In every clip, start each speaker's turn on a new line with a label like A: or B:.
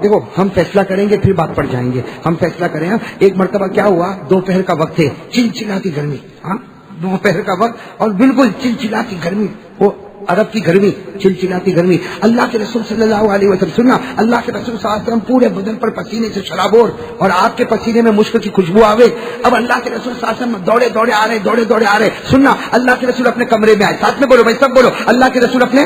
A: دیکھو ہم فیصلہ کریں گے پھر بات پڑ جائیں گے. ہم فیصلہ کریں. ایک مرتبہ کیا ہوا, دوپہر کا وقت ہے, چلچلاتی گرمی. ہاں دوپہر کا وقت اور بالکل چلچلاتی گرمی, وہ عرب کی گرمی, چلچلاتی گرمی. اللہ کے رسول صلی اللہ علیہ وسلم, سننا, اللہ کے رسول صلی اللہ علیہ وسلم پورے بدن پر پسینے سے شرابور, اور آپ کے پسینے میں مشک کی خوشبو آوے. اب اللہ کے رسول صلی اللہ علیہ وسلم دوڑے دوڑے آ رہے. سننا, اللہ کے رسول اپنے کمرے میں آئے. ساتھ میں بولو بھائی, سب بولو, اللہ کے رسول اپنے,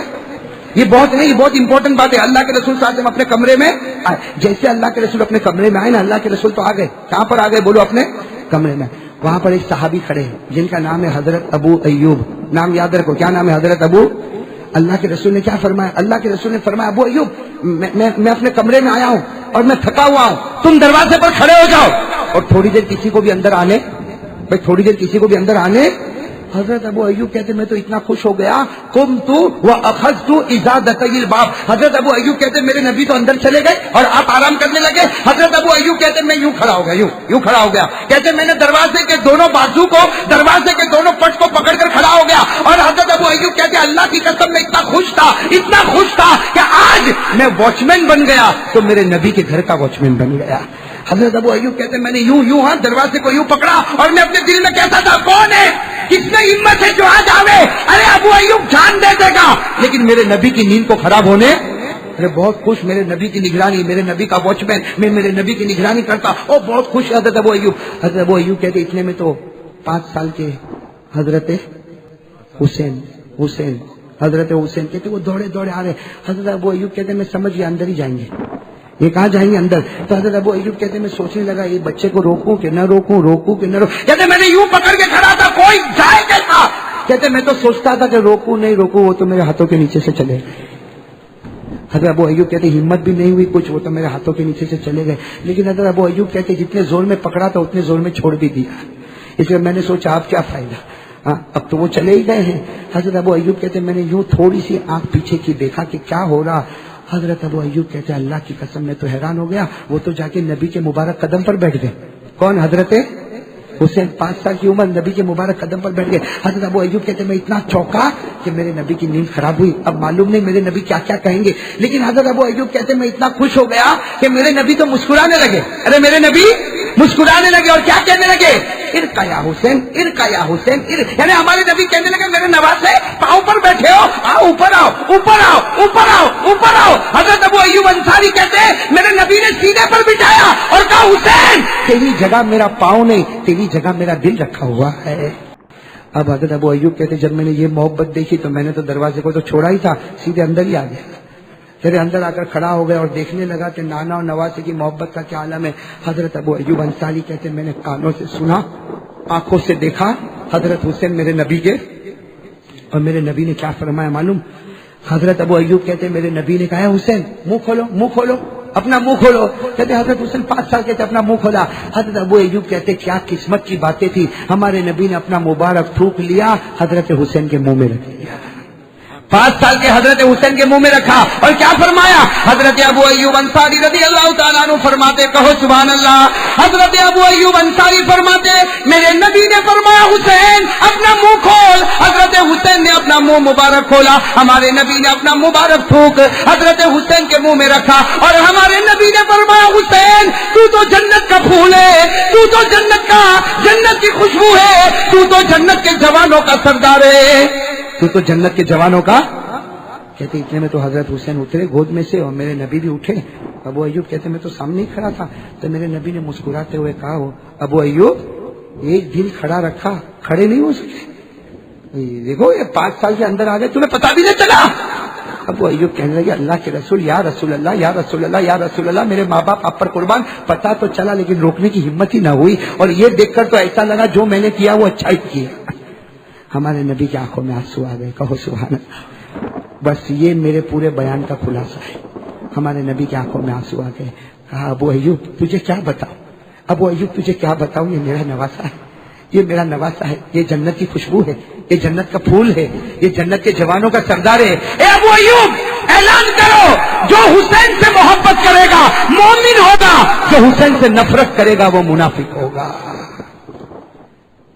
A: یہ بہت نہیں, یہ بہت امپورٹنٹ بات ہے. اللہ کے رسول صلی اللہ علیہ وسلم اپنے کمرے میں آئے. جیسے اللہ کے رسول اپنے کمرے میں آئے نا, اللہ کے رسول تو آ گئے. کہاں پر آ گئے بولو, اپنے کمرے میں. وہاں پر ایک صحابی کھڑے ہیں جن کا نام ہے حضرت ابو ایوب. نام یاد رکھو, کیا نام ہے, حضرت ابو. اللہ کے رسول نے کیا فرمایا, اللہ کے رسول نے فرمایا, ابو ایوب میں اپنے کمرے میں آیا ہوں اور میں تھکا ہوا ہوں, تم دروازے پر کھڑے ہو جاؤ اور تھوڑی دیر کسی کو بھی اندر آنے, بھائی تھوڑی دیر کسی کو بھی اندر آنے. حضرت ابو ایوب کہتے میں تو اتنا خوش ہو گیا, قمت واخذت اجازت الباب. حضرت ابو ایوب کہتے میرے نبی تو اندر چلے گئے اور آپ آرام کرنے لگے. حضرت ابو ایوب کہتے میں یوں کھڑا ہو گیا, یوں کھڑا ہو گیا. کہتے میں نے دروازے کے دونوں بازو کو, دروازے کے دونوں پٹ کو پکڑ کر کھڑا ہو گیا. اور حضرت ابو ایوب کہتے اللہ کی قسم میں اتنا خوش تھا کہ آج میں واچ مین بن گیا تو میرے نبی کے گھر کا واچ مین بن گیا. حضرت ابو ایوب کہتے میں نے یوں دروازے کو یوں پکڑا اور میں اپنے دل میں کہتا تھا, کون ہے, کس میں ہمت ہے جو آج آوے, ارے ابو ایوب جان دے دے گا, لیکن میرے نبی کی نیند کو خراب ہونے, ارے بہت خوش, میرے نبی کی نگرانی, میرے نبی کا واچ مین, میں میرے نبی کی نگرانی کرتا, او بہت خوش حضرت ابو ایوب. حضرت ابو ایوب کہتے اتنے میں تو 5 سال کے حضرت حسین حضرت حسین کہتے وہ دوڑے آ رہے. حضرت ابو ایوب کہتے میں سمجھ گیا اندر ہی جائیں گے, یہ کہاں جائیں گے, اندر. تو حضرت ابو ایوب کہتے میں سوچنے لگا یہ بچے کو روکوں کہ نہ روکوں. کہتے میں نے یوں پکڑ کے کھڑا تھا, کوئی جائے کیسا. کہتے میں تو سوچتا تھا کہ روکوں نہیں روکوں, وہ تو میرے ہاتھوں کے نیچے سے چلے گئے. حضرت ابو ایوب کہتے ہمت بھی نہیں ہوئی کچھ, وہ تو میرے ہاتھوں کے نیچے سے چلے گئے. لیکن حضرت ابو ایوب کہتے جتنے زور میں پکڑا تھا اتنے زور میں چھوڑ بھی دیا, اس لیے میں نے سوچا اب کیا فائدہ, ہاں اب تو وہ چلے ہی گئے ہیں. حضرت ابو ایوب کہتے میں نے یوں تھوڑی سی آنکھ پیچھے کی, دیکھا کہ کیا ہو رہا. حضرت ابو ایوب کہتے اللہ کی قسم میں تو حیران ہو گیا, وہ تو جا کے نبی کے مبارک قدم پر بیٹھ گئے. کون, حضرت حسین, 5 سال کی عمر, نبی کے مبارک قدم پر بیٹھ گئے. حضرت ابو ایوب کہتے میں اتنا چونکا کہ میرے نبی کی نیند خراب ہوئی. اب معلوم نہیں میرے نبی کیا کیا کہیں گے, لیکن حضرت ابو ایوب کہتے میں اتنا خوش ہو گیا کہ میرے نبی تو مسکرانے لگے. ارے میرے نبی مسکرانے لگے اور کیا کہنے لگے, ارقا یا حسین, یعنی ہمارے نبی کہنے لگے میرے نواسے پاؤں پر بیٹھے ہو, آؤ اوپر آؤ. حضرت ابو ایوب انصاری کہتے ہیں میرے نبی نے سینے پر بٹھایا اور کہا حسین تیری جگہ میرا پاؤں نہیں, تیری جگہ میرا دل رکھا ہوا ہے. اب حضرت ابو ایوب کہتے جب میں نے یہ محبت دیکھی تو میں نے تو دروازے کو تو چھوڑا ہی تھا, سیدھے اندر ہی آ گیا. پھر اندر آ کر کھڑا ہو گیا اور دیکھنے لگا کہ نانا اور نواسے کی محبت کا کیا عالم ہے. حضرت ابو ایوب انصاری کہتے میں نے کانوں سے سنا, آنکھوں سے دیکھا حضرت حسین میرے نبی کے, اور میرے نبی نے کیا فرمایا معلوم. حضرت ابو ایوب کہتے میرے نبی نے کہا حسین منہ کھولو, اپنا منہ کھولو. کہتے حضرت حسین 5 سال کے تھے, اپنا منہ کھولا. حضرت ابو ایوب کہتے کیا قسمت کی باتیں تھی, ہمارے نبی نے اپنا مبارک تھوک لیا حضرت حسین کے منہ میں رکھ دیا. 5 سال کے حضرت حسین کے منہ میں رکھا اور کیا فرمایا. حضرت ابو ایوب انصاری رضی اللہ تعالیٰ عنہ فرماتے, کہو سبحان اللہ. حضرت ابو ایوب انصاری فرماتے میرے نبی نے فرمایا حسین اپنا منہ کھول. حضرت حسین نے اپنا منہ مبارک کھولا, ہمارے نبی نے اپنا مبارک تھوک حضرت حسین کے منہ میں رکھا اور ہمارے نبی نے فرمایا حسین تو تو جنت کا پھول ہے, تو تو جنت کی خوشبو ہے, تو تو جنت کے جوانوں کا سردار ہے, تو جنت کے جوانوں کا. کہتے اتنے میں تو حضرت حسین اترے گود میں سے اور میرے نبی بھی اٹھے. ابو ایوب کہتے میں تو سامنے ہی کھڑا تھا, تو میرے نبی نے مسکراتے ہوئے کہا ابو ایوب ایک دن کھڑا رکھا, کھڑے نہیں ہو سکے. دیکھو یہ 5 سال کے اندر آ گئے, تمہیں پتا بھی نہیں چلا. ابو ایوب کہنے لگے اللہ کے رسول, یا رسول اللہ, میرے ماں باپ آپ پر قربان, پتا تو چلا لیکن روکنے کی ہمت ہی نہ ہوئی, اور یہ دیکھ کر تو ایسا لگا جو میں نے کیا وہ اچھا ہی کیا. ہمارے نبی کی آنکھوں میں آنسو آ گئے, کہو سبحان اللہ. بس یہ میرے پورے بیان کا خلاصہ ہے. ہمارے نبی کی آنکھوں میں آنسو آ گئے. کہا ابو ایوب تجھے کیا بتاؤں, یہ میرا نواسا ہے, یہ میرا نواسا ہے, یہ جنت کی خوشبو ہے, یہ جنت کا پھول ہے, یہ جنت کے جوانوں کا سردار ہے. اے ابو ایوب اعلان کرو جو حسین سے محبت کرے گا مومن ہوگا, جو حسین سے نفرت کرے گا وہ منافق ہوگا.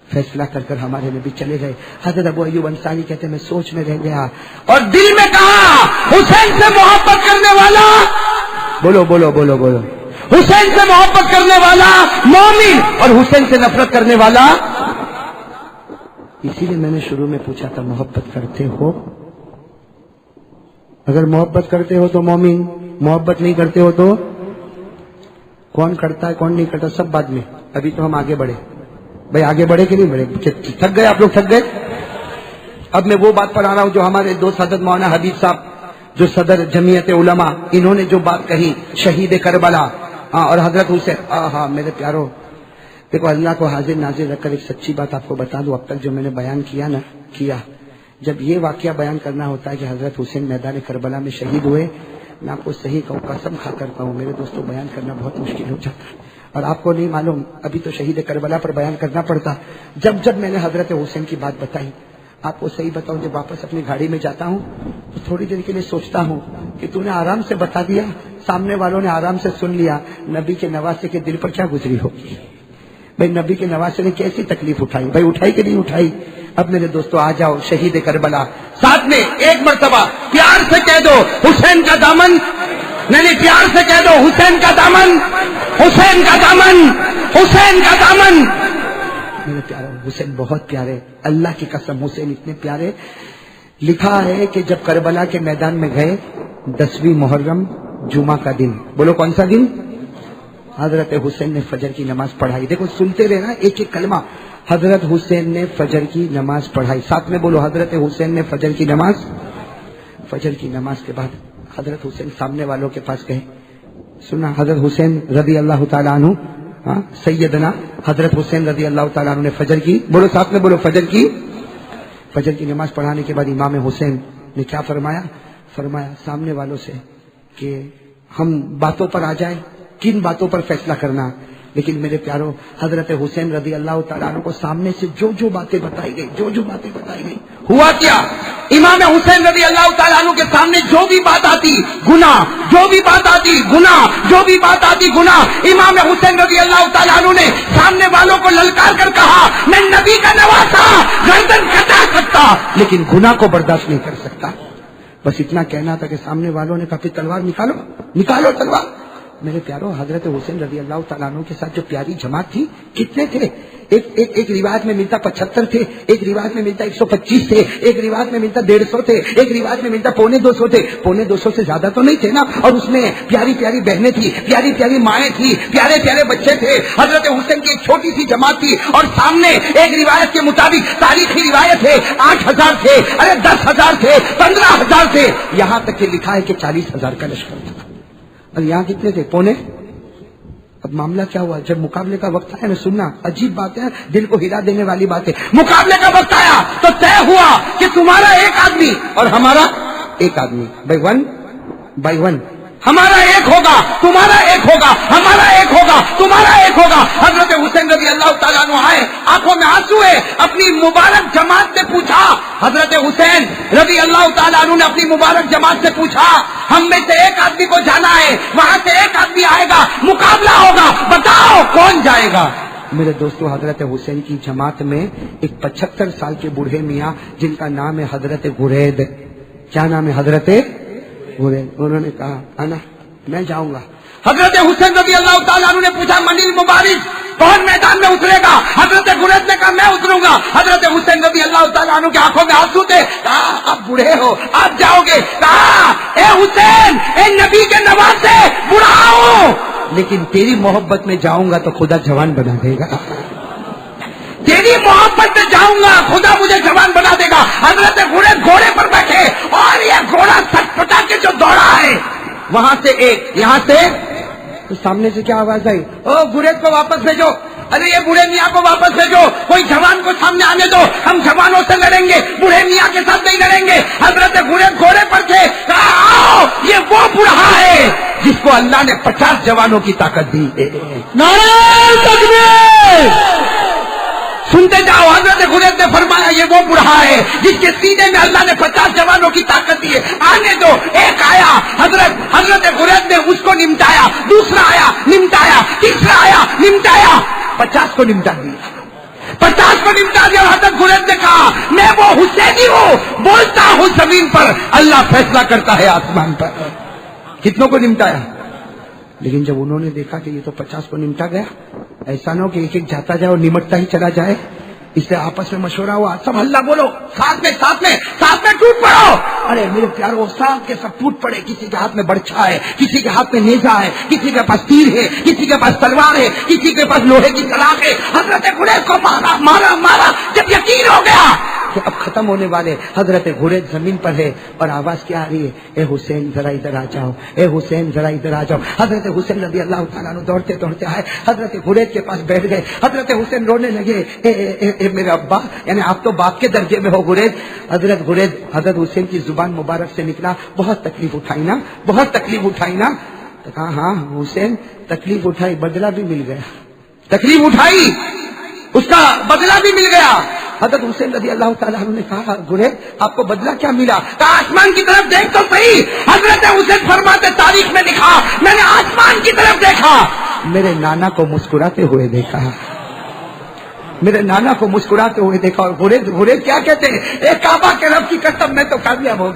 A: فیصلہ کر کر ہمارے نبی چلے گئے. حضرت ابو ایوب انصاری کہتے میں سوچ میں رہ گیا اور دل میں کہا حسین سے محبت کرنے والا بولو بولو بولو بولو. حسین سے محبت کرنے والا مومن اور حسین سے نفرت کرنے والا. اسی لیے میں نے شروع میں پوچھا تھا محبت کرتے ہو؟ اگر محبت کرتے ہو تو مومن، محبت نہیں کرتے ہو تو کون کرتا ہے کون نہیں کرتا سب بعد میں. ابھی تو ہم آگے بڑھے. بھائی آگے بڑھے کہ نہیں بڑھے؟ تھک گئے آپ لوگ؟ تھک گئے. اب میں وہ بات پر آ رہا ہوں جو ہمارے دوست حضرت مولانا حبیب صاحب جو صدر جمعیت علماء، انہوں نے جو بات کہی شہید کربلا اور حضرت حسین. ہاں میرے پیارو، دیکھو اللہ کو حاضر ناظر رکھ کر ایک سچی بات آپ کو بتا دوں. اب تک جو میں نے بیان کیا جب یہ واقعہ بیان کرنا ہوتا ہے کہ حضرت حسین میدان کربلا میں شہید ہوئے، میں آپ کو صحیح کہوں قسم کھا کرتا ہوں میرے دوستوں بیان کرنا بہت مشکل ہو جاتا ہے. اور آپ کو نہیں معلوم ابھی تو شہید کربلا پر بیان کرنا پڑتا. جب میں نے حضرت حسین کی بات بتائی، آپ کو صحیح بتاؤں جب واپس اپنی گاڑی میں جاتا ہوں تو تھوڑی دیر کے لیے سوچتا ہوں کہ تو نے آرام سے بتا دیا، سامنے والوں نے آرام سے سن لیا، نبی کے نواسے کے دل پر کیا گزری ہوگی. بھائی نبی کے نواسے نے کیسی تکلیف اٹھائی، بھائی اٹھائی کہ نہیں اٹھائی. اب میرے دوستوں آ جاؤ شہید کربلا، ساتھ میں ایک مرتبہ پیار سے کہہ دو حسین کا دامن. نہیں پیار سے کہہ دو حسین کا دامن، حسین کا دامن، حسین کا دامن. میرے پیارے حسین بہت پیارے، اللہ کی قسم حسین اتنے پیارے. لکھا ہے کہ جب کربلا کے میدان میں گئے 10ویں محرم جمعہ کا دن، بولو کون سا دن؟ حضرت حسین نے فجر کی نماز پڑھائی. دیکھو سنتے رہنا ایک ایک کلمہ. حضرت حسین نے فجر کی نماز پڑھائی. ساتھ میں بولو حضرت حسین نے فجر کی نماز. فجر کی نماز کے بعد حضرت حسین سامنے والوں کے پاس گئے. سنا حضرت حسین رضی اللہ تعالیٰ عنہ، سیدنا حضرت حسین رضی اللہ تعالیٰ عنہ نے فجر کی، بولو ساتھ میں بولو فجر کی. فجر کی نماز پڑھانے کے بعد امام حسین نے کیا فرمایا سامنے والوں سے کہ ہم باتوں پر آ جائیں، کن باتوں پر فیصلہ کرنا. لیکن میرے پیاروں حضرت حسین رضی اللہ تعالیٰ عنہ کو سامنے سے جو باتیں بتائی گئی ہوا کیا؟ امام حسین رضی اللہ تعالیٰ عنہ کے سامنے جو بھی بات آتی گناہ، جو بھی بات آتی گناہ، جو بھی بات آتی گناہ. امام حسین رضی اللہ تعالیٰ عنہ نے سامنے والوں کو للکار کر کہا میں نبی کا نواسا گردن کٹا سکتا لیکن گناہ کو برداشت نہیں کر سکتا. بس اتنا کہنا تھا کہ سامنے والوں نے کہا پھر تلوار نکالو تلوار. میرے پیاروں حضرت حسین رضی اللہ تعالیٰ عنہ کے ساتھ جو پیاری جماعت تھی کتنے تھے؟ ایک روایت میں ملتا 75 تھے، ایک روایت میں ملتا 125 تھے، ایک روایت میں ملتا 150 تھے، ایک روایت میں ملتا 250 تھے. 250 سے زیادہ تو نہیں تھے نا. اور اس میں پیاری پیاری بہنیں تھی، پیاری پیاری مائیں تھی، پیارے پیارے بچے تھے. حضرت حسین کی ایک چھوٹی سی جماعت تھی اور سامنے ایک روایت کے مطابق تاریخی روایت ہے 8000 تھے، 10,000 تھے، 15,000 تھے، یہاں تک کہ لکھا ہے کہ 40,000 کا لشکر تھا. اور یہاں کتنے تھے؟ پونے. اب معاملہ کیا ہوا جب مقابلے کا وقت آیا نا، سننا عجیب بات ہے، دل کو ہلا دینے والی بات ہے. مقابلے کا وقت آیا تو طے ہوا کہ تمہارا ایک آدمی اور ہمارا ایک آدمی، بائی ون ہمارا ایک ہوگا، تمہارا ایک ہوگا، ہمارا ایک ہوگا، تمہارا ایک ہوگا. حضرت حسین رضی اللہ تعالیٰ عنہ آئے، آنکھوں میں آنسو ہے، اپنی مبارک جماعت سے پوچھا. حضرت حسین رضی اللہ تعالیٰ عنہ نے اپنی مبارک جماعت سے پوچھا ہم میں سے ایک آدمی کو جانا ہے، وہاں سے ایک آدمی آئے گا، مقابلہ ہوگا، بتاؤ کون جائے گا؟ میرے دوستو حضرت حسین کی جماعت میں ایک 75 سال کے بوڑھے میاں جن کا نام ہے حضرت غرید. کیا نام ہے؟ حضرت غرید. انہوں نے کہا انا میں جاؤں گا. حضرت حسین رضی اللہ تعالیٰ عنہ نے پوچھا منیل مبارک کون میدان میں اترے گا؟ حضرت غرید نے کہا میں اتروں گا. حضرت حسین رضی اللہ تعالیٰ عنہ کی آنکھوں میں آنسو تھے. کہا آپ بوڑھے ہو آپ جاؤ گے؟ کہا اے حسین اے نبی کے نواسے بوڑھا ہوں لیکن تیری محبت میں جاؤں گا تو خدا جوان بنا دے گا. تیری محبت میں جاؤں گا خدا مجھے جوان بنا دے گا. حضرت غرید گھوڑے پر بیٹھے اور یہ گھوڑا سٹ پٹا کے جو دوڑا ہے وہاں سے ایک یہاں سے تو سامنے سے کیا آواز آئی؟ او غرید کو واپس بھیجو، ارے یہ بوڑھے میاں کو واپس بھیجو، کوئی جوان کو سامنے آنے دو، ہم جوانوں سے لڑیں گے، بوڑھے میاں کے ساتھ نہیں لڑیں گے. حضرت غرید گھوڑے پر تھے. آؤ یہ وہ بوڑھا ہے جس کو اللہ نے 50 جوانوں کی طاقت دی ہے.
B: نعرہ تکبیر.
A: سنتے جاؤ. حضرت غرید نے فرمایا یہ وہ بوڑھا ہے جس کے سینے میں اللہ نے 50 جوانوں کی طاقت دی ہے، آنے دو. ایک آیا حضرت غرید نے اس کو نمٹایا، دوسرا آیا نمٹایا، تیسرا آیا نمٹایا، 50 کو نمٹا دیا. 50 کو نمٹا دیا. حضرت غرید نے کہا میں وہ حسینی ہوں، بولتا ہوں زمین پر، اللہ فیصلہ کرتا ہے آسمان پر. کتنوں کو نمٹایا؟ لیکن جب انہوں نے دیکھا کہ یہ تو 50 کو نمٹا گیا، ایسا نہ ہو کہ ایک ایک جاتا جائے اور نمٹتا ہی چلا جائے، اس لیے آپس میں مشورہ ہوا، سب ہلّا بولو، ساتھ میں ٹوٹ پڑو۔ ارے میرے پیارو، ساتھ کے سب ٹوٹ پڑے۔ کسی کے ہاتھ میں برچھا ہے، کسی کے ہاتھ میں نیزہ ہے، کسی کے پاس تیر ہے، کسی کے پاس تلوار ہے، کسی کے پاس لوہے کی سلاخ ہے۔ حضرت گھریز کو مارا۔ جب یقین ہو گیا کہ اب ختم ہونے والے، حضرت گھریز زمین پر ہے اور آواز کیا آ رہی ہے؟ اے حسین ذرا ادھر آ جاؤ، اے حسین ذرا ادھر آ جاؤ۔ حضرت حسین رضی اللہ تعالیٰ عنہ دوڑتے آئے، حضرت گھریز کے پاس بیٹھ گئے۔ حضرت حسین رونے لگے، اے میرے ابا، یعنی آپ تو باپ کے درجے میں ہو گھریز۔ حضرت حسین کی زبان مبارک سے نکلا، بہت تکلیف اٹھائی نا؟ تو کہا ہاں حسین تکلیف اٹھائی، بدلہ بھی مل گیا۔ تکلیف اٹھائی، اس کا بدلہ بھی مل گیا۔ حضرت حسین رضی اللہ تعالیٰ عنہ نے کہا گھریز آپ کو بدلہ کیا ملا؟ کہا آسمان کی طرف دیکھ تو صحیح۔ حضرت حسین فرماتے تاریخ میں لکھا، میں نے آسمان کی طرف دیکھا، میرے نانا کو مسکراتے ہوئے دیکھا، میرے نانا کو مسکراتے ہوئے دیکھا۔ اور گھریز کیا کہتے ہیں؟ اے کعبہ کے رب کی قسم، میں تو کامیاب ہو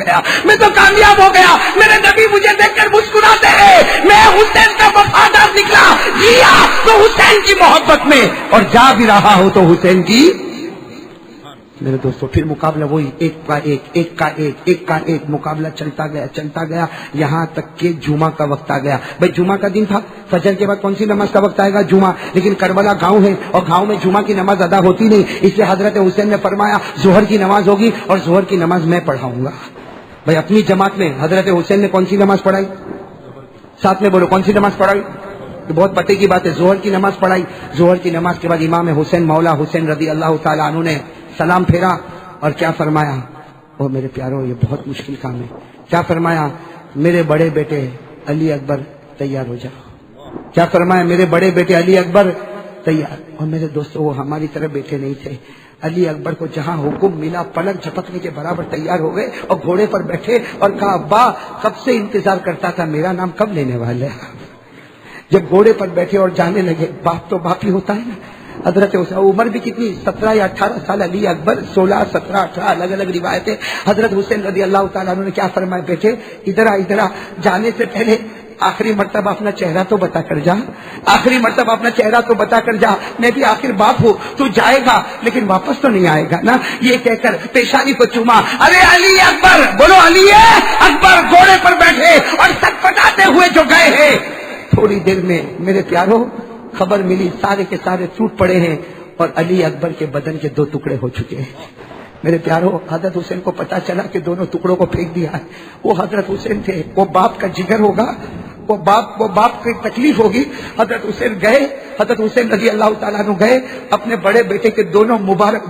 A: گیا، میرے نبی مجھے دیکھ کر مسکراتے ہیں، میں حسین کا وفادار نکلا، جیا تو حسین کی محبت میں اور جا بھی رہا ہو تو حسین کی۔ میرے دوستو پھر مقابلہ وہی، ایک کا ایک مقابلہ چلتا گیا یہاں تک کہ جمعہ کا وقت آ گیا۔ بھائی جمعہ کا دن تھا، فجر کے بعد کون سی نماز کا وقت آئے گا؟ جمعہ۔ لیکن کربلا گاؤں ہے اور گاؤں میں جمعہ کی نماز ادا ہوتی نہیں، اس لیے حضرت حسین نے فرمایا ظہر کی نماز ہوگی اور ظہر کی نماز میں پڑھاؤں گا۔ بھائی اپنی جماعت میں حضرت حسین نے کون سی نماز پڑھائی؟ ساتھ میں بولو، کون سی نماز پڑھائی؟ بہت پتے کی بات ہے، ظہر کی نماز پڑھائی۔ ظہر کی نماز کے بعد امام حسین مولا حسین رضی اللہ تعالیٰ عنہ نے سلام پھیرا اور کیا فرمایا؟ او میرے پیارو، یہ بہت مشکل کام ہے۔ کیا فرمایا؟ میرے بڑے بیٹے علی اکبر تیار ہو جاؤ۔ کیا فرمایا؟ میرے بڑے بیٹے علی اکبر تیار۔ اور میرے دوستو وہ ہماری طرح بیٹھے نہیں تھے، علی اکبر کو جہاں حکم ملا پلک جھپکنے کے برابر تیار ہو گئے اور گھوڑے پر بیٹھے اور کہا ابا کب سے انتظار کرتا تھا، میرا نام کب لینے والے ہیں؟ جب گھوڑے پر بیٹھے اور جانے لگے، باپ تو باپ ہی ہوتا ہے نا۔ حضرت عمر بھی کتنی 17 یا 18 سال، علی اکبر 16 17 18 الگ الگ روایتیں۔ حضرت حسین رضی اللہ تعالیٰ عنہ نے کیا فرمایا؟ بیٹے ادھر آ، جانے سے پہلے آخری مرتبہ اپنا چہرہ تو بتا کر جا، آخری مرتبہ اپنا چہرہ تو بتا کر جا، میں بھی آخر باپ ہوں، تو جائے گا لیکن واپس تو نہیں آئے گا نا۔ یہ کہہ کر پیشانی کو چوما، ارے علی اکبر، بولو علی اکبر، گھوڑے پر بیٹھے اور سٹ پٹاتے ہوئے جو گئے ہیں، تھوڑی دیر میں میرے پیارو خبر ملی سارے کے سارے ٹوٹ پڑے ہیں اور علی اکبر کے بدن کے 2 ٹکڑے ہو چکے ہیں۔ میرے پیارو حضرت حسین کو پتا چلا کہ دونوں ٹکڑوں کو پھینک دیا ہے۔ وہ حضرت حسین تھے، وہ باپ کا جگر ہوگا، وہ باپ کی تکلیف ہوگی۔ حضرت حسین گئے، حضرت حسین رضی اللہ تعالیٰ عنہ گئے، اپنے بڑے بیٹے کے دونوں مبارک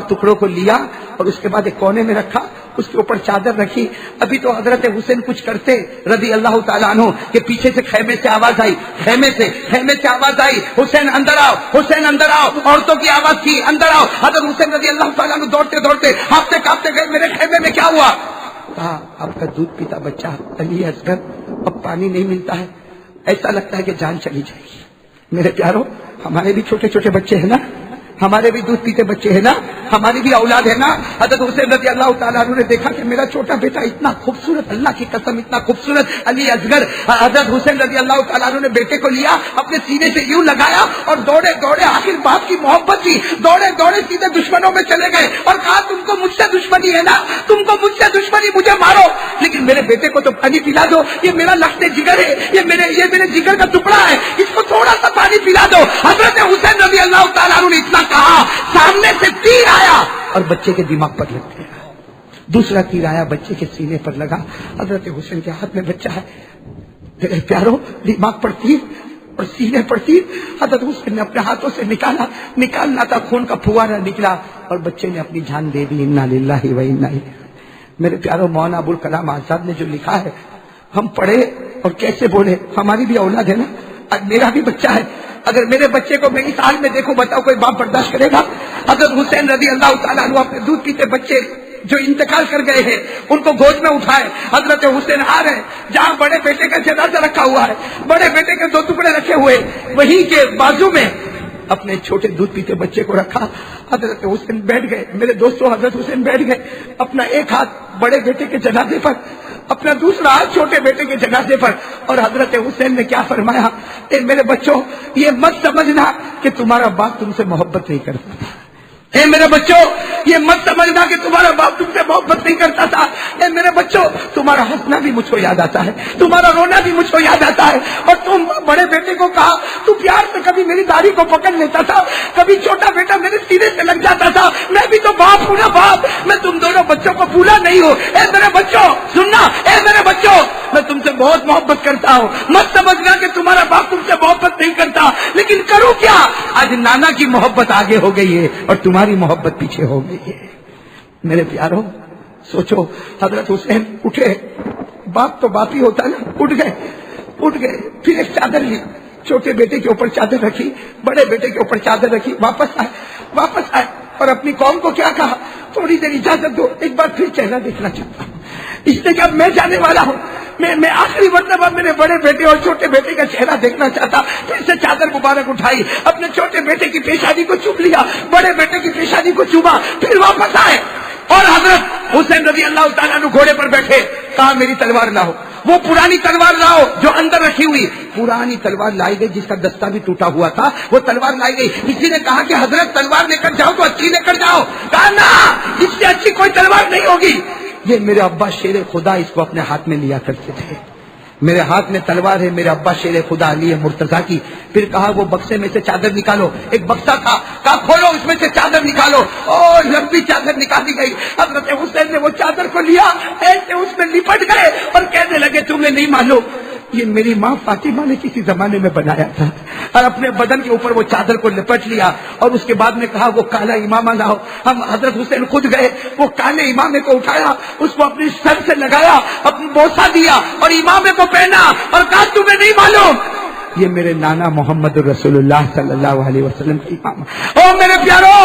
A: ٹکڑوں کو لیا اور اس کے بعد ایک کونے میں رکھا، اس کے اوپر چادر رکھی۔ ابھی تو حضرت حسین کچھ کرتے رضی اللہ تعالیٰ عنہ کہ پیچھے سے خیمے سے آواز آئی، خیمے سے آواز آئی، حسین اندر آؤ، حسین اندر آؤ، عورتوں کی آواز تھی اندر آؤ۔ حضرت حسین رضی اللہ تعالیٰ عنہ دوڑتے ہانپتے کانپتے گئے، میرے خیمے میں کیا ہوا؟ کہا آپ کا دودھ پیتا بچہ علی اصغر اب پانی نہیں ملتا ہے، ایسا لگتا ہے کہ جان چلی جائے گی۔ میرے پیارو ہمارے بھی چھوٹے چھوٹے بچے ہیں نا، ہمارے بھی دودھ پیتے بچے ہیں نا، ہماری بھی اولاد ہے نا۔ حضرت حسین رضی اللہ تعالیٰ عنہ نے دیکھا کہ میرا چھوٹا بیٹا اتنا خوبصورت، اللہ کی قسم اتنا خوبصورت علی اصغر۔ حضرت حسین رضی اللہ تعالیٰ عنہ نے بیٹے کو لیا، اپنے سینے سے یوں لگایا اور دوڑے آخر باپ کی محبت تھی، دوڑے سیدھے دشمنوں میں چلے گئے اور کہا تم کو مجھ سے دشمنی ہے نا، تم کو مجھ سے دشمنی، مجھے مارو لیکن میرے بیٹے کو تو پانی پلا دو، یہ میرا لخت جگر ہے، یہ میرے جگر کا ٹکڑا ہے، اس کو تھوڑا سا پانی پلا دو۔ حضرت حسین رضی اللہ تعالیٰ عنہ نے اتنا کہا، سامنے سے تیر آیا اور بچے کے دماغ پر لگ گیا، دوسرا تیر آیا بچے کے سینے پر لگا۔ حضرت حسین کے ہاتھ میں بچہ ہے، میرے پیاروں دماغ پر تیر اور سینے پر تیر۔ حضرت حسین نے اپنے ہاتھوں سے نکالنا تھا، خون کا پھوارا نکلا اور بچے نے اپنی جان دے دی۔ انا للہ و انا الیہ۔ میرے پیاروں مولانا ابوالکلام آزاد نے جو لکھا ہے ہم پڑھے اور کیسے بولے، ہماری بھی اولاد ہے نا، میرا بھی بچہ ہے، اگر میرے بچے کو میں اس حال میں دیکھوں بتاؤ کوئی باپ برداشت کرے گا؟ حضرت حسین رضی اللہ تعالیٰ عنہ اپنے دودھ پیتے بچے جو انتقال کر گئے ہیں ان کو گود میں اٹھائے، حضرت حسین آ رہے جہاں بڑے بیٹے کا جنازہ رکھا ہوا ہے، بڑے بیٹے کے 2 ٹکڑے رکھے ہوئے، وہیں کے بازو میں اپنے چھوٹے دودھ پیتے بچے کو رکھا۔ حضرت حسین بیٹھ گئے، میرے دوستوں حضرت حسین بیٹھ گئے، اپنا ایک ہاتھ بڑے بیٹے کے جنازے پر اپنا دوسرا ہاتھ چھوٹے بیٹے کے جنازے پر، اور حضرت حسین نے کیا فرمایا، اے میرے بچوں یہ مت سمجھنا کہ تمہارا باپ تم سے محبت نہیں کرتا تھا، اے میرے بچوں یہ مت سمجھنا کہ تمہارا باپ تم سے محبت نہیں کرتا تھا، اے میرے بچوں تمہارا ہنسنا بھی مجھ کو یاد آتا ہے، تمہارا رونا بھی مجھ کو یاد آتا ہے، اور تم بڑے بیٹے کو کہا تو پیار سے کبھی میری داڑھی کو پکڑ لیتا تھا، کبھی چھوٹا بیٹا میرے سینے سے لگ جاتا تھا، میں بھی تو باپ ہوں نا باپ، میں تم دونوں بچوں کو بھولا نہیں ہوں، اے میرے بچوں سننا، اے میرے بچوں میں تم سے بہت محبت کرتا ہوں، مت سمجھنا کہ تمہارا باپ تم سے محبت نہیں کرتا، لیکن کروں کیا، آج نانا کی محبت آگے ہو گئی ہے اور تمہاری محبت پیچھے ہو گئی ہے۔ میرے پیاروں سوچو، حضرت حسین اٹھے، باپ تو باپ ہی ہوتا نا، اٹھ گئے، پھر ایک چادر لی، چھوٹے بیٹے کے اوپر چادر رکھی، بڑے بیٹے کے اوپر چادر رکھی، واپس آئے اور اپنی قوم کو کیا کہا، تھوڑی دیر اجازت دو، ایک بار پھر چہرہ دیکھنا چاہتا ہوں، اس نے کہا میں جانے والا ہوں، میں آخری مرتبہ میرے بڑے بیٹے اور چھوٹے بیٹے کا چہرہ دیکھنا چاہتا، پھر سے چادر مبارک اٹھائی، اپنے چھوٹے بیٹے کی پیشانی کو چوم لیا، بڑے بیٹے کی پیشانی کو چوما، پھر واپس آئے اور حضرت حسین رضی اللہ تعالیٰ عنہ گھوڑے پر بیٹھے، کہا میری تلوار لاؤ، وہ پرانی تلوار لاؤ جو اندر رکھی ہوئی، پرانی تلوار لائی گئی جس کا دستہ بھی ٹوٹا ہوا تھا، وہ تلوار لائی گئی، کسی نے کہا کہ حضرت تلوار لے کر جاؤ تو اچھی لے کر جاؤ، کہا نا اس سے اچھی کوئی تلوار نہیں ہوگی، یہ میرے ابا شیر خدا اس کو اپنے ہاتھ میں لیا کرتے تھے، میرے ہاتھ میں تلوار ہے، میرے ابا شیر خدا علی مرتضیٰ کی، پھر کہا وہ بکسے میں سے چادر نکالو، ایک بکسا تھا، کہا کھولو اس میں سے چادر نکالو، اور لمبی چادر نکالی گئی، حضرت حسین نے وہ چادر کو لیا، ایسے اس میں لپٹ گئے اور کہنے لگے تمہیں نہیں معلوم یہ میری ماں فاطمہ نے کسی زمانے میں بنایا تھا، اور اپنے بدن کے اوپر وہ چادر کو لپٹ لیا، اور اس کے بعد میں کہا وہ کالا امامہ لاؤ، ہم حضرت حسین خود گئے، وہ کالے امامے کو اٹھایا، اس کو اپنی سر سے لگایا، اپنی بوسہ دیا اور امامے کو پہنا اور کہا تمہیں نہیں معلوم یہ میرے نانا محمد رسول اللہ صلی اللہ علیہ وسلم کی امامہ۔ او میرے پیارو،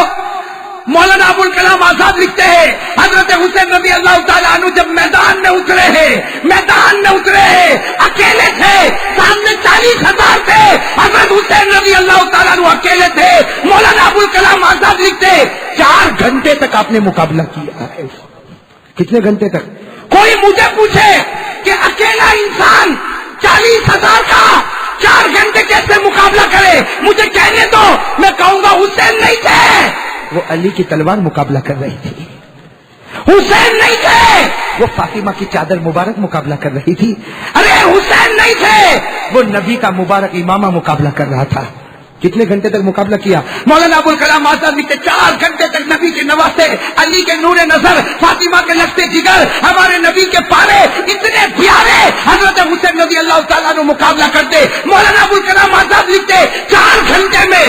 A: مولانا ابوالکلام آزاد لکھتے ہیں حضرت حسین رضی اللہ تعالیٰ عنہ جب میدان میں اترے ہیں، اکیلے تھے، سامنے 40,000 تھے، حضرت حسین رضی اللہ تعالیٰ عنہ اکیلے تھے، مولانا ابوالکلام آزاد لکھتے ہیں 4 گھنٹے تک آپ نے مقابلہ کیا ہے۔ کتنے گھنٹے تک؟ کوئی مجھے پوچھے کہ اکیلا انسان 40,000 کا 4 گھنٹے کیسے مقابلہ کرے، مجھے کہنے دو، میں کہوں گا حسین نہیں تھے، وہ علی کی تلوار مقابلہ کر رہی تھی، حسین نہیں تھے، وہ فاطمہ کی چادر مبارک مقابلہ کر رہی تھی، ارے حسین نہیں تھے، وہ نبی کا مبارک امامہ مقابلہ کر رہا تھا۔ کتنے گھنٹے تک مقابلہ کیا؟ مولانا ابوالکلام آزاد لکھتے 4 گھنٹے تک نبی کے نواسے، علی کے نور نظر، فاطمہ کے لشتے جگر، ہمارے نبی کے پارے اتنے پیارے، حضرت حسین رضی اللہ تعالیٰ عنہ مقابلہ کرتے۔ مولانا ابوالکلام آزاد لکھتے 4 گھنٹے میں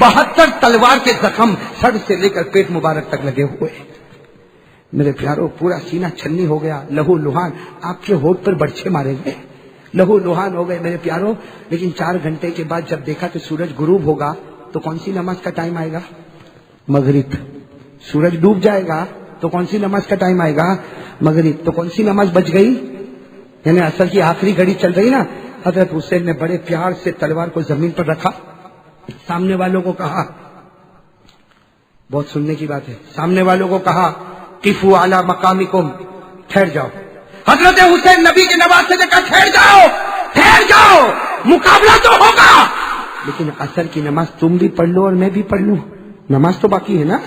A: 72 تلوار کے زخم سر سے لے کر پیٹ مبارک تک لگے ہوئے۔ میرے پیاروں پورا سینہ چھلنی ہو گیا، لہو لہان، آپ کے ہونٹ پر برچھے مارے گئے، لہو لہان ہو گئے میرے پیاروں۔ لیکن 4 گھنٹے کے بعد جب دیکھا کہ سورج غروب ہوگا تو کون سی نماز کا ٹائم آئے گا؟ مغرب۔ سورج ڈوب جائے گا تو کون سی نماز کا ٹائم آئے گا؟ مغرب۔ تو کون سی نماز بچ گئی؟ یعنی اصل کی آخری گھڑی چل رہی نا۔ حضرت حسین نے بڑے پیار سے تلوار کو زمین پر رکھا، سامنے والوں کو کہا، بہت سننے کی بات ہے، سامنے والوں کو کہا قفوا علی مقامکم، ٹھہر جاؤ۔ حضرت حسین نبی کے نواسے نے کہا ٹھہر جاؤ، مقابلہ تو ہوگا، لیکن اثر کی نماز تم بھی پڑھ لو اور میں بھی پڑھ لوں، نماز تو باقی ہے نا۔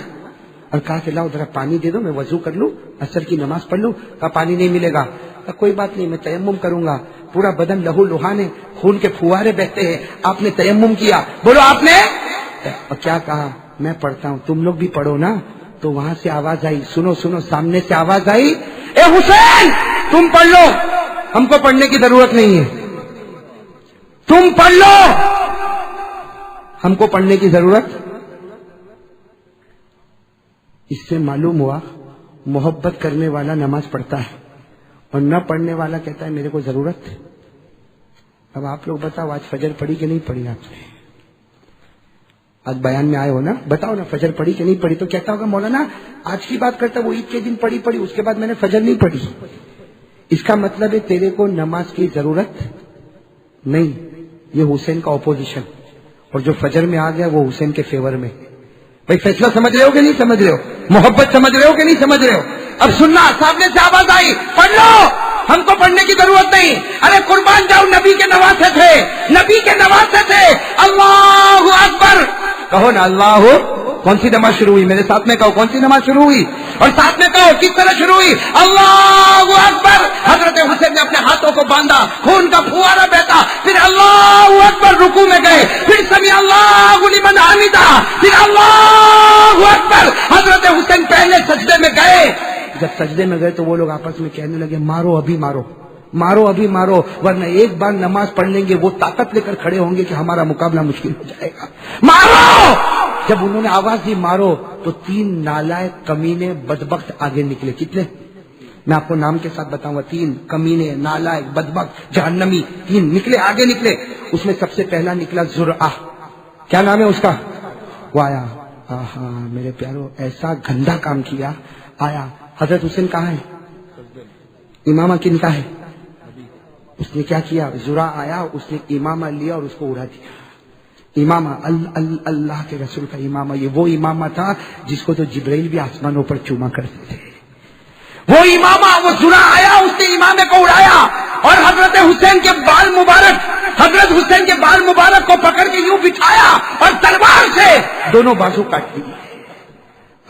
A: اور کہا کہ لاؤ ذرا پانی دے دو، میں وضو کر لوں، اثر کی نماز پڑھ لوں۔ کہا پانی نہیں ملے گا۔ کہا کوئی بات نہیں، میں تیمم کروں گا، پورا بدن لہو لہان ہے، خون کے پھوارے بہتے ہیں، آپ نے تیمم کیا، بولو آپ نے، اور کیا کہا میں پڑھتا ہوں، تم لوگ بھی پڑھو نا۔ تو وہاں سے آواز آئی، سنو سامنے سے آواز آئی، اے حسین تم پڑھ لو، ہم کو پڑھنے کی ضرورت نہیں ہے، تم پڑھ لو، ہم کو پڑھنے کی ضرورت۔ اس سے معلوم ہوا محبت کرنے والا نماز پڑھتا ہے اور نہ پڑھنے والا کہتا ہے میرے کو ضرورت۔ اب آپ لوگ بتاؤ آج فجر پڑھی کہ نہیں پڑھی؟ آپ نے آج بیان میں آئے ہو نا، بتاؤ نا فجر پڑھی کہ نہیں پڑھی؟ تو کہتا ہوگا مولانا آج کی بات کرتا وہ عید کے دن پڑھی، اس کے بعد میں نے فجر نہیں پڑھی۔ اس کا مطلب ہے تیرے کو نماز کی ضرورت نہیں، یہ حسین کا اپوزیشن، اور جو فجر میں آ گیا وہ حسین کے فیور میں۔ بھائی فیصلہ سمجھ رہے ہو کہ نہیں سمجھ رہے ہو؟ محبت سمجھ رہے ہو کہ نہیں سمجھ رہے ہو؟ اب سننا، سامنے سے آواز آئی پڑھ لو، ہم کو پڑھنے کی ضرورت نہیں. ارے قربان جاؤ, نبی کے نواسے تھے, نبی کے نواسے تھے. اللہ اکبر کہو نا. اللہ کون سی نماز شروع ہوئی؟ میرے ساتھ میں کہو کون سی نماز شروع ہوئی, اور ساتھ میں کہو کس طرح شروع ہوئی. اللہ اکبر. حضرت حسین نے اپنے ہاتھوں کو باندھا, خون کا پھوارا بہتا, پھر اللہ اکبر رکوع میں گئے, پھر سمی اللہ لمن حمیدہ, پھر اللہ اکبر. حضرت حسین پہلے سجدے میں گئے. جب سجدے میں گئے تو وہ لوگ آپس میں کہنے لگے مارو ابھی مارو, مارو ابھی مارو, ورنہ ایک بار نماز پڑھ لیں گے وہ طاقت لے کر کھڑے ہوں گے کہ ہمارا مقابلہ مشکل ہو جائے گا. مارو. جب انہوں نے آواز دی مارو تو 3 نالائق کمینے بدبخت آگے نکلے. کتنے؟ میں آپ کو نام کے ساتھ بتاؤں گا. 3 کمینے, نالائق, بدبخت, جہنمی, 3 نکلے, آگے نکلے. اس میں سب سے پہلا نکلا زرعہ. کیا نام ہے اس کا؟ وہ آیا. ہاں میرے پیارو, ایسا گندا کام کیا. آیا. حضرت حسین کہاں ہے؟ امامہ کن کا ہے؟ اس نے کیا کیا؟ زرع آیا, اس نے امامہ لیا اور اس کو اڑا دیا. امامہ اللہ کے رسول کا امامہ, یہ وہ امامہ تھا جس کو تو جبرائیل بھی آسمانوں پر چوما کرتے تھے. وہ امامہ, وہ زرع آیا, اس نے امامے کو اڑایا اور حضرت حسین کے بال مبارک, حضرت حسین کے بال مبارک کو پکڑ کے یوں بٹھایا اور تلوار سے دونوں بازو کاٹ دیے.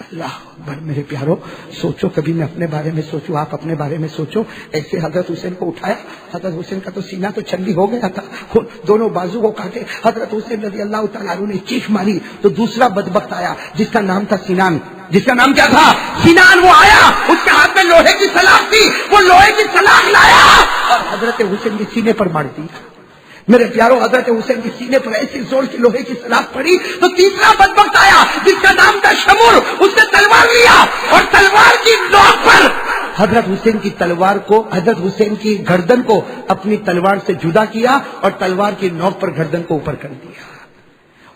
A: اللہ اکبر. میرے پیارو سوچو, کبھی میں اپنے بارے میں سوچوں, آپ اپنے بارے میں سوچو. ایسے حضرت حسین کو اٹھایا, حضرت حسین کا تو سینہ تو چندی ہو گیا تھا, دونوں بازو کو کاٹے. حضرت حسین رضی اللہ تعالیٰ عنہ نے چیخ ماری تو دوسرا بدبخت آیا جس کا نام تھا سینان. جس کا نام کیا تھا؟ سینان. وہ آیا, اس کے ہاتھ میں لوہے کی سلاخ تھی, وہ لوہے کی سلاخ لایا اور حضرت حسین کے سینے پر مار دیا. میرے پیارو حضرت حسین کے سینے پر ایسی زور کی لوہے کی سلاخ پڑی تو تیسرا بدبخت آیا جس کا نام تھا شمر. اس نے تلوار لیا اور تلوار کی نوک پر حضرت حسین کی تلوار کو, حضرت حسین کی گردن کو اپنی تلوار سے جدا کیا اور تلوار کی نوک پر گردن کو اوپر کر دیا.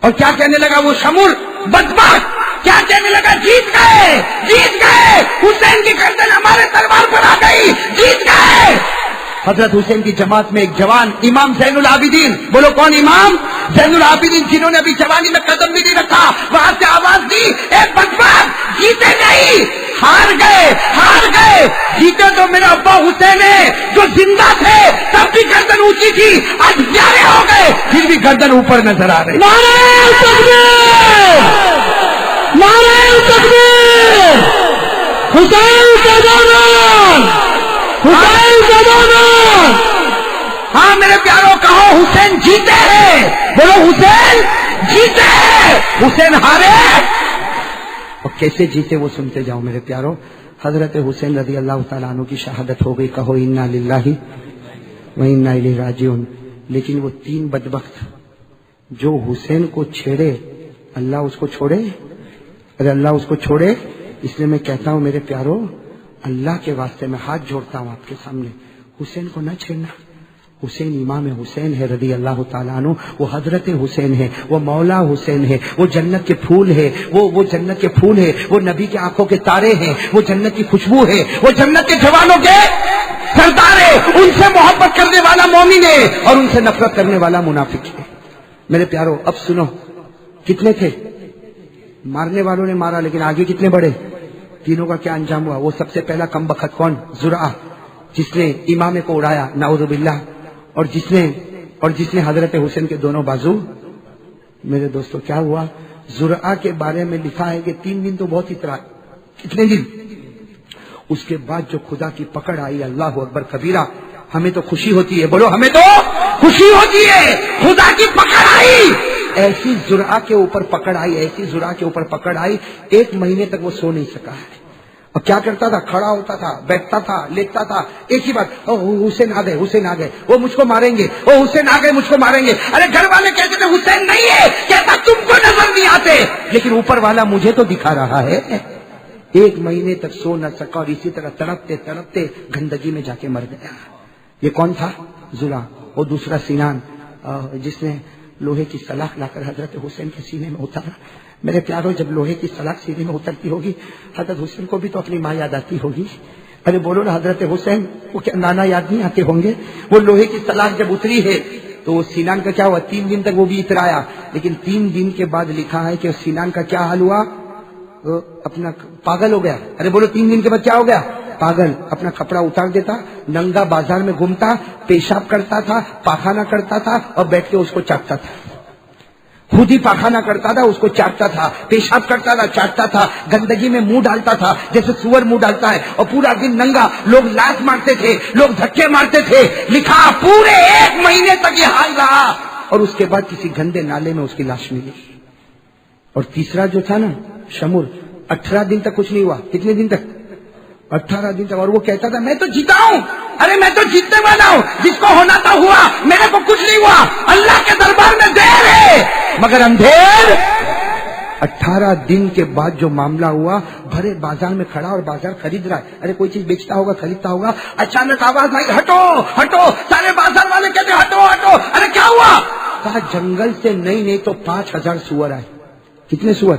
A: اور کیا کہنے لگا وہ شمر بدبخت؟ کیا کہنے لگا؟ جیت گئے, جیت گئے, حسین کی گردن ہمارے تلوار پر آ گئی, جیت گئے. حضرت حسین کی جماعت میں ایک جوان امام زین العابدین, بولو کون؟ امام زین العابدین, جنہوں نے ابھی جوانی میں قدم بھی نہیں رکھا, وہاں سے آواز دی, اے بدبخت جیتے نہیں, ہار گئے, ہار گئے. جیتے تو میرا ابا حسین ہے جو زندہ تھے تب بھی گردن اونچی تھی, آج پیارے ہو گئے پھر بھی گردن اوپر نظر آ رہی.
B: نعرہ تکبیر, نعرہ تکبیر, حسین زبان, حسین زبان.
A: ہاں میرے پیاروں کہو حسین جیتے ہیں, بولو حسین جیتے ہیں, حسین ہارے. اور کیسے جیتے وہ سنتے جاؤ میرے پیاروں. حضرت حسین رضی اللہ تعالیٰ عنہ کی شہادت ہو گئی. کہو انا للہ و انا الیہ راجعون. لیکن وہ 3 بدبخت جو حسین کو چھیڑے, اللہ اس کو چھوڑے؟ ارے اللہ اس کو چھوڑے؟ اس لیے میں کہتا ہوں میرے پیاروں, اللہ کے واسطے میں ہاتھ جوڑتا ہوں آپ کے سامنے, حسین کو نہ چھیڑنا. حسین امام حسین ہے رضی اللہ تعالیٰ عنہ, وہ حضرت حسین ہے, وہ مولا حسین ہے, وہ جنت کے پھول ہے, وہ جنت کے پھول ہے, وہ نبی کے آنکھوں کے تارے ہیں, وہ جنت کی خوشبو ہے, وہ جنت کے جوانوں کے سردار ہے. ان سے محبت کرنے والا مومن ہے اور ان سے نفرت کرنے والا منافق ہے. میرے پیارو اب سنو, کتنے تھے مارنے والوں نے مارا, لیکن آگے کتنے بڑے؟ تینوں کا کیا انجام ہوا؟ وہ سب سے پہلا کم بخت کون؟ زرعہ, جس نے امامے کو اڑایا نعوذ باللہ, اور جس نے حضرت حسین کے دونوں بازو. میرے دوستو کیا ہوا؟ زرعہ کے بارے میں لکھا ہے کہ 3 دن تو بہت اترا. کتنے دن؟ اس کے بعد جو خدا کی پکڑ آئی, اللہ اکبر کبیرہ, ہمیں تو خوشی ہوتی ہے, بولو ہمیں تو خوشی ہوتی ہے, خدا کی پکڑ آئی. ایسی زرعہ کے اوپر پکڑ آئی, ایسی زرعہ کے اوپر پکڑ آئی, 1 مہینے تک وہ سو نہیں سکا ہے. اور کیا کرتا تھا؟ کھڑا ہوتا تھا, بیٹھتا تھا, لیٹتا تھا, ایک ہی بات, حسین آ گئے, حسین آ گئے, وہ مجھ کو ماریں گے, وہ حسین آ گئے, مجھ کو ماریں گے. ارے گھر والے کہتے تھے حسین نہیں ہے, کہتا تم کو نظر نہیں آتے, لیکن اوپر والا مجھے تو دکھا رہا ہے. 1 مہینے تک سو نہ سکا اور اسی طرح تڑپتے تڑپتے گندگی میں جا کے مر گیا. یہ کون تھا؟ زرع. وہ دوسرا سینان, جس نے لوہے کی سلاخ لا کر حضرت حسین کے سینے میں اتارا. میرے پیاروں جب لوہے کی سلاخ سینے میں اترتی ہوگی, حضرت حسین کو بھی تو اپنی ماں یاد آتی ہوگی. ارے بولو نا حضرت حسین کو کیا نانا یاد نہیں آتے ہوں گے؟ وہ لوہے کی سلاخ جب اتری ہے تو وہ سینان کا کیا ہوا؟ 3 دن تک وہ بھی اترایا, لیکن 3 دن کے بعد لکھا ہے کہ سینان کا کیا حال ہوا؟ اپنا پاگل ہو گیا. ارے بولو 3 دن کے بعد کیا ہو گیا؟ پاگل اپنا کپڑا اتار دیتا, ننگا بازار میں گھومتا, پیشاب کرتا تھا, پاخانہ کرتا تھا اور بیٹھ کے اس کو چاٹتا تھا. خود ہی پاخانہ کرتا تھا, اس کو چاٹتا تھا, پیشاب کرتا تھا, چاٹتا تھا, گندگی میں منہ ڈالتا تھا جیسے سور منہ ڈالتا ہے, اور پورا دن ننگا. لوگ لات مارتے تھے, لوگ دھکے مارتے تھے. لکھا پورے 1 مہینے تک یہ حال رہا, اور اس کے بعد کسی گندے نالے میں اس کی لاش ملی. اور تیسرا جو تھا نا شمر, 18 دن تک کچھ نہیں ہوا. کتنے دن تک؟ 18 دن تک. اور وہ کہتا تھا میں تو جیتا ہوں, ارے میں تو جیتنے والا ہوں, جس کو ہونا تھا ہوا, میرے کو کچھ نہیں ہوا, اللہ کے دربار میں دیر ہے مگر اندھیر. 18 دن کے بعد جو معاملہ ہوا, بھرے بازار میں کھڑا اور بازار خرید رہا ہے. ارے کوئی چیز بیچتا ہوگا, خریدتا ہوگا, اچانک آواز آئی ہٹو ہٹو. سارے بازار والے کہتے ہٹو ہٹو. ارے کیا ہوا؟ کہا جنگل سے نہیں تو 5000 سور آئے. کتنے سور؟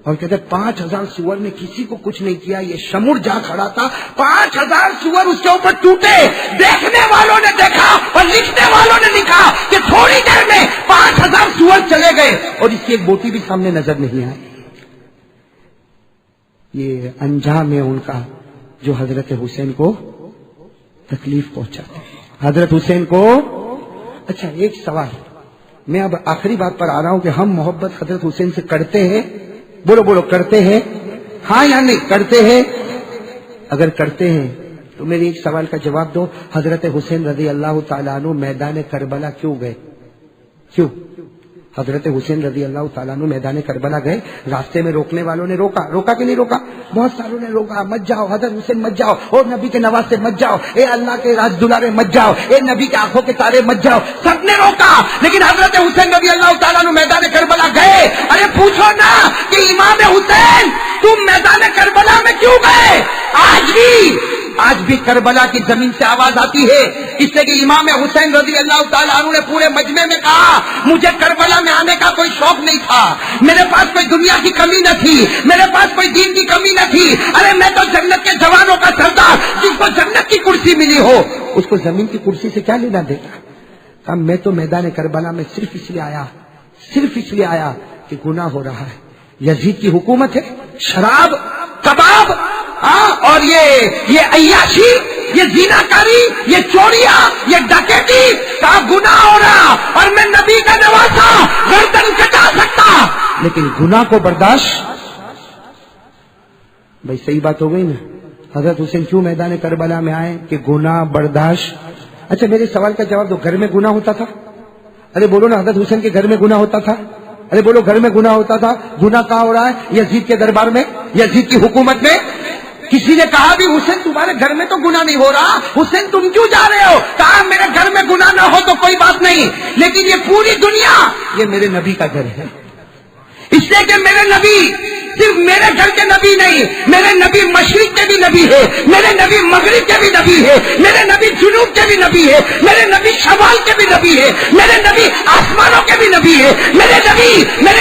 A: اور کہتے 5000 سور نے کسی کو کچھ نہیں کیا. یہ شمر جا کھڑا تھا, 5000 سور اس کے اوپر ٹوٹے. دیکھنے والوں نے دیکھا اور لکھنے والوں نے لکھا کہ تھوڑی دیر میں 5000 سور چلے گئے اور اس کی ایک بوٹی بھی سامنے نظر نہیں آئی. یہ انجام ہے ان کا جو حضرت حسین کو تکلیف پہنچاتے ہیں. حضرت حسین کو. اچھا ایک سوال, میں اب آخری بات پر آ رہا ہوں کہ ہم محبت حضرت حسین سے کرتے ہیں؟ بولو بولو, کرتے ہیں؟ ہاں یا نہیں کرتے ہیں؟ اگر کرتے ہیں تو میرے ایک سوال کا جواب دو. حضرت حسین رضی اللہ تعالیٰ عنہ میدان کربلا کیوں گئے؟ کیوں حضرت حسین رضی اللہ تعالیٰ عنہ میدان کربلا گئے؟ راستے میں روکنے والوں نے روکا کہ نہیں روکا؟ بہت ساروں نے روکا, مت جاؤ حضرت حسین مت جاؤ, اور نبی کے نواز سے مت جاؤ, اے اللہ کے راج دلارے مت جاؤ, اے نبی کے آنکھوں کے تارے مت جاؤ. سب نے روکا, لیکن حضرت حسین رضی اللہ تعالیٰ عنہ میدان کربلا گئے. ارے پوچھو نا کہ امام حسین تم میدان کربلا میں کیوں گئے؟ آج بھی کربلا کی زمین سے آواز آتی ہے, اس لیے کہ امام حسین رضی اللہ تعالیٰ عنہ نے پورے مجمع میں کہا مجھے کربلا میں آنے کا کوئی شوق نہیں تھا, میرے پاس کوئی دنیا کی کمی نہ تھی, میرے پاس کوئی دین کی کمی نہ تھی. ارے میں تو جنت کے جوانوں کا سردار, جس کو جنت کی کرسی ملی ہو اس کو زمین کی کرسی سے کیا لینا دینا. کہا میں تو میدان کربلا میں صرف اس لیے آیا کہ گناہ ہو رہا ہے, یزید کی حکومت ہے, شراب کباب اور یہ عیاشی, یہ زیناکاری, یہ چوریاں, یہ ڈکیتی کا گناہ ہو رہا, اور میں نبی کا نواسا گردن کٹا سکتا, لیکن گناہ کو برداشت. بھائی صحیح بات ہو گئی نا. حضرت حسین کیوں میدان کربلا میں آئے؟ کہ گناہ برداشت. اچھا میرے سوال کا جواب دو, گھر میں گناہ ہوتا تھا؟ ارے بولو نا, حضرت حسین کے گھر میں گناہ ہوتا تھا؟ ارے بولو گھر میں گناہ ہوتا تھا. گناہ کہاں ہو رہا ہے؟ یزید کے دربار میں, یزید کی حکومت میں. کسی نے کہا بھی حسین تمہارے گھر میں تو گناہ نہیں ہو رہا, حسین تم کیوں جا رہے ہو؟ کہا میرے گھر میں گناہ نہ ہو تو کوئی بات نہیں, لیکن یہ پوری دنیا یہ میرے نبی کا گھر ہے, اس لیے کہ میرے نبی صرف میرے گھر کے نبی نہیں, میرے نبی مشرق کے بھی نبی ہے, میرے نبی مغرب کے بھی نبی ہے, میرے نبی جنوب کے بھی نبی ہے, میرے نبی شمال کے بھی نبی ہے, میرے نبی آسمانوں کے بھی نبی ہے, میرے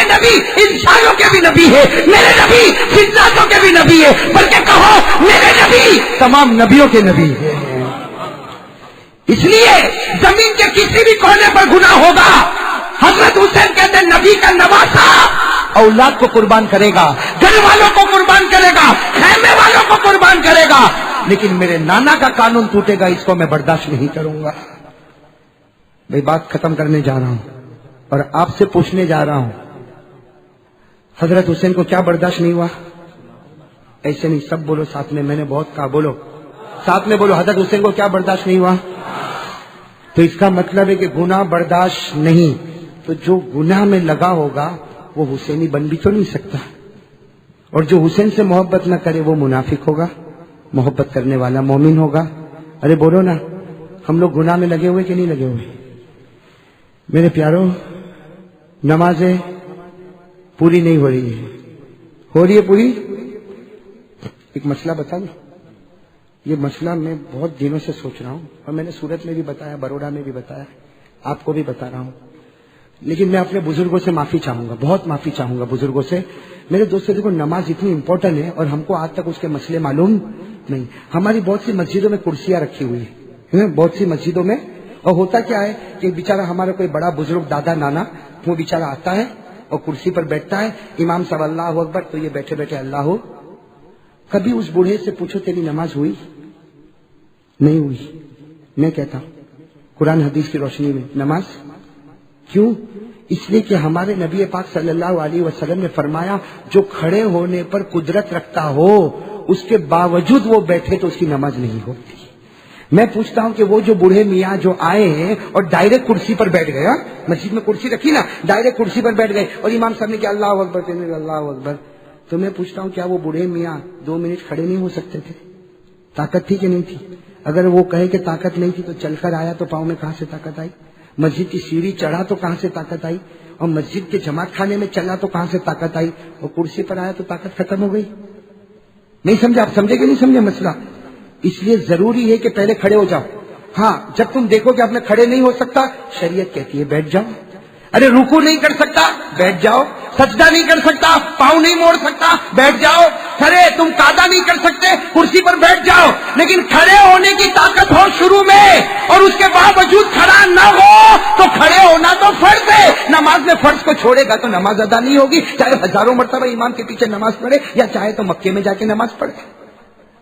A: نبی انسانوں کے بھی نبی ہے, میرے نبی جناتوں کے بھی نبی ہے, بلکہ کہو میرے نبی تمام نبیوں کے نبی ہے. اس لیے زمین کے کسی بھی کونے پر گناہ ہوگا, حضرت حسین کہتے ہیں نبی کا نواسا اولاد کو قربان کرے گا, گھر والوں کو قربان کرے گا, خیمے والوں کو قربان کرے گا, لیکن میرے نانا کا قانون ٹوٹے گا, اس کو میں برداشت نہیں کروں گا. بھائی بات ختم کرنے جا رہا ہوں اور آپ سے پوچھنے جا رہا ہوں, حضرت حسین کو کیا برداشت نہیں ہوا؟ ایسے نہیں, سب بولو ساتھ میں, میں نے بہت کہا, بولو ساتھ میں, بولو حضرت حسین کو کیا برداشت نہیں ہوا؟ تو اس کا مطلب ہے کہ گناہ برداشت نہیں, تو جو گناہ میں لگا ہوگا وہ حسینی بن بھی تو نہیں سکتا, اور جو حسین سے محبت نہ کرے وہ منافق ہوگا, محبت کرنے والا مومن ہوگا. ارے بولو نا, ہم لوگ گناہ میں لگے ہوئے کہ نہیں لگے ہوئے؟ میرے پیاروں, نمازیں پوری نہیں ہو رہی ہے, ہو رہی ہے پوری. ایک مسئلہ بتا دوں, یہ مسئلہ میں بہت دنوں سے سوچ رہا ہوں, اور میں نے سورت میں بھی بتایا, بروڑا میں بھی بتایا, آپ کو بھی بتا رہا ہوں, لیکن میں اپنے بزرگوں سے معافی چاہوں گا, بہت معافی چاہوں گا بزرگوں سے. میرے دوستوں, دیکھو نماز اتنی امپورٹنٹ ہے اور ہم کو آج تک اس کے مسئلے معلوم نہیں. ہماری بہت سی مسجدوں میں کرسیاں رکھی ہوئی ہیں, بہت سی مسجدوں میں, اور ہوتا کیا ہے کہ بیچارہ ہمارا کوئی بڑا بزرگ دادا نانا وہ بیچارہ آتا ہے اور کرسی پر بیٹھتا ہے, امام صلی اللہ اکبر, تو یہ بیٹھے بیٹھے اللہ ہو, کبھی اس بوڑھے سے پوچھو تیری نماز ہوئی؟ نہیں ہوئی. میں کہتا ہوں قرآن حدیث کی روشنی میں نماز کیوں؟ اس لیے کہ ہمارے نبی پاک صلی اللہ علیہ وسلم نے فرمایا جو کھڑے ہونے پر قدرت رکھتا ہو اس کے باوجود وہ بیٹھے تو اس کی نماز نہیں ہوتی. میں پوچھتا ہوں کہ وہ جو بوڑھے میاں جو آئے ہیں اور ڈائریکٹ کرسی پر بیٹھ گئے, مسجد میں کرسی رکھی نا, ڈائریکٹ کرسی پر بیٹھ گئے اور امام صاحب نے کہا اللہ اکبر, اللہ اکبر, تو میں پوچھتا ہوں کیا وہ بوڑھے میاں 2 منٹ کھڑے نہیں ہو سکتے تھے؟ طاقت تھی کہ نہیں تھی؟ اگر وہ کہے کہ طاقت نہیں تھی تو چل کر آیا تو پاؤں میں کہاں سے طاقت آئی؟ مسجد کی سیڑھی چڑھا تو کہاں سے طاقت آئی؟ اور مسجد کے جماعت خانے میں چلا تو کہاں سے طاقت آئی؟ اور کرسی پر آیا تو طاقت ختم ہو گئی. نہیں سمجھے؟ آپ سمجھے کہ نہیں سمجھے مسئلہ؟ اس لیے ضروری ہے کہ پہلے کھڑے ہو جاؤ. ہاں جب تم دیکھو کہ آپ نے کھڑے نہیں ہو سکتا, شریعت کہتی ہے بیٹھ جاؤ. ارے رکوع نہیں کر سکتا, بیٹھ جاؤ. سجدہ نہیں کر سکتا, پاؤں نہیں موڑ سکتا, بیٹھ جاؤ. کھڑے تم قعدہ نہیں کر سکتے, کرسی پر بیٹھ جاؤ. لیکن کھڑے ہونے کی طاقت ہو شروع میں اور اس کے باوجود کھڑا نہ ہو تو کھڑے ہونا تو فرض ہے. نماز میں فرض کو چھوڑے گا تو نماز ادا نہیں ہوگی, چاہے ہزاروں مرتبہ امام کے پیچھے نماز پڑھے یا چاہے تو مکے میں جا کے نماز پڑھے.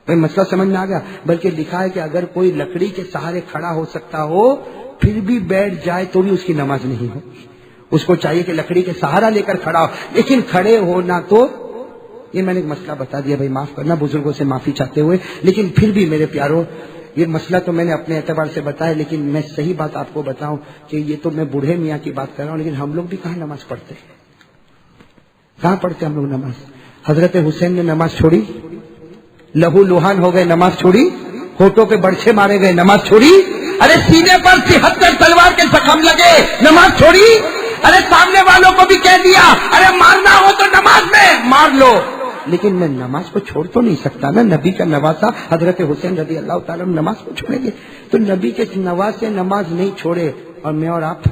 A: بھائی مسئلہ سمجھ میں آ گیا؟ بلکہ لکھا ہے کہ اگر کوئی لکڑی کے سہارے کھڑا ہو سکتا ہو پھر بھی بیٹھ جائے تو بھی اس کی نماز نہیں ہوگی. اس کو چاہیے کہ لکڑی کے سہارا لے کر کھڑا ہو, لیکن کھڑے ہونا تو یہ میں نے ایک مسئلہ بتا دیا. بھائی معاف کرنا بزرگوں سے معافی چاہتے ہوئے, لیکن پھر بھی میرے پیاروں یہ مسئلہ تو میں نے اپنے اعتبار سے بتایا, لیکن میں صحیح بات آپ کو بتاؤں کہ یہ تو میں بوڑھے میاں کی بات کر رہا ہوں, لیکن ہم لوگ بھی کہاں نماز پڑھتے ہیں؟ کہاں پڑھتے ہم لوگ نماز؟ حضرت حسین نے نماز چھوڑی, لہو لوہان ہو گئے نماز چھوڑی, ہونٹوں پہ برچھے مارے گئے نماز چھوڑی, ارے سینے پر 73 تلوار کے زخم لگے نماز چھوڑی, ارے سامنے والوں کو بھی کہہ دیا ارے مارنا ہو تو نماز میں مار لو, لیکن میں نماز کو چھوڑ تو نہیں سکتا نا. نبی کا نواسا حضرت حسین رضی اللہ تعالیٰ نماز کو چھوڑیں گے؟ تو نبی کے نواسے نماز نہیں چھوڑے اور میں اور آپ